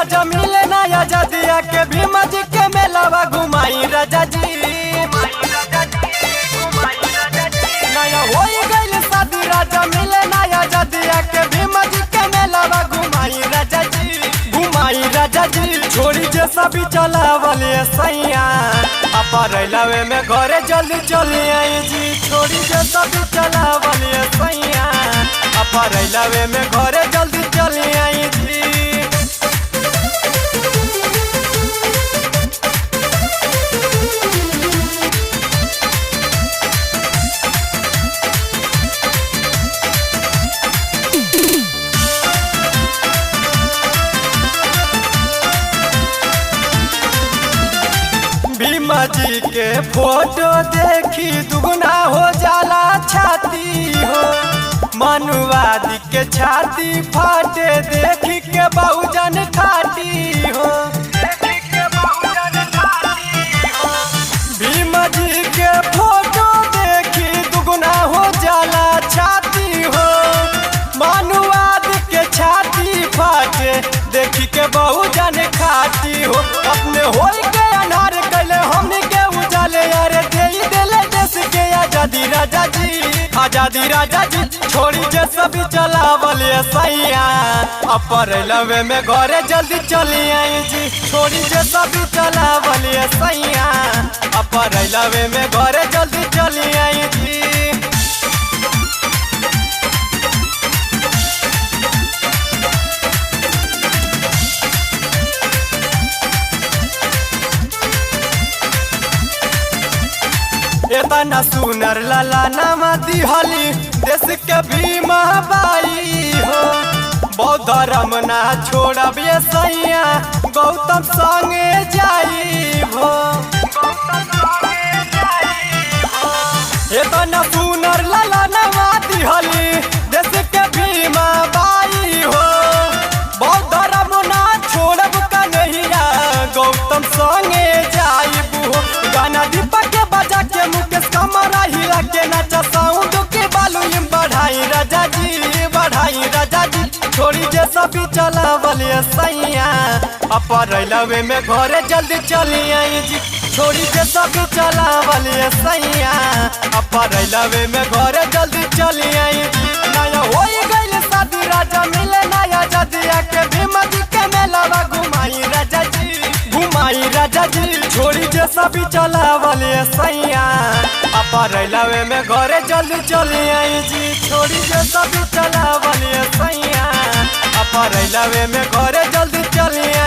राजा मिले नया जदिया के भीमा जी के मेलावा घुमाई राजा जी। नया हो गइल शादी राजा मिले नया जदिया के भीमा जी के मेलावा घुमाई राजा जी, घुमाई राजा जी। छोड़ी जे सभी चलावले सैया अपरैलवे में घरे जल्दी चली आई जी। छोड़ी जे सभी चलावले सैया अपरैलवे में घरे जल्दी चली आई जी। भीमा जी के फोटो देखी दुगुना हो जाला छाती हो, मनुवादी के छाती फाटे देखी के बहुजन खाटी हो। भीमा जी के फोटो देखी दुगुना हो जाला छाती हो, मनुवादी के छाती फाटे देखी के बहुजन खाटी हो। अपने हो के अनार कैले हमनी के उजाले अरे दे देले देश के आजादी राजा जी, आजादी राजा जी। छोड़ी जे सभी चलावले सैया अपरैलवे में घरे जल्दी चली आई जी। छोड़ी जे सभी चलावले सैया अपरैलवे में घरे जल्दी चली आई जी। एतना सुनर लाला नामा दिहली देश के भीमा बाई हो, बौद्ध धर्म ना छोड़ब ये सैया गौतम संगे जाई हो। एतना सुनर लाला नामा दिहली देश के भीमा बाई हो, बौद्ध धर्म ना छोड़ब कन्हैया गौतम संगे जाई हो। गाना दीपक के बजा के मुकेश कमरा हिला के नाचा साउंड के वॉल्यूम बढ़ाई राजा जी, बढ़ाई राजा जी। छोड़ी जे सभी चलावले सैया अपरैलवे में घरे जल्दी चली आई जी। छोड़ी जे सभी चलावले सैया अपरैलवे में घरे जल्दी चली आई जी। नया हो गइल शादी राजा मिले नया जदिया के भीमा जी के मेलावा घुमाई राजा जी, घुमाई राजा जी। छोड़ी जे सभी चलावले सैया अपरैलवे में घरे जल्दी चली आई जी। छोड़ी जे सभी चलावले सैया अपरैलवे में घरे जल्दी चली आई।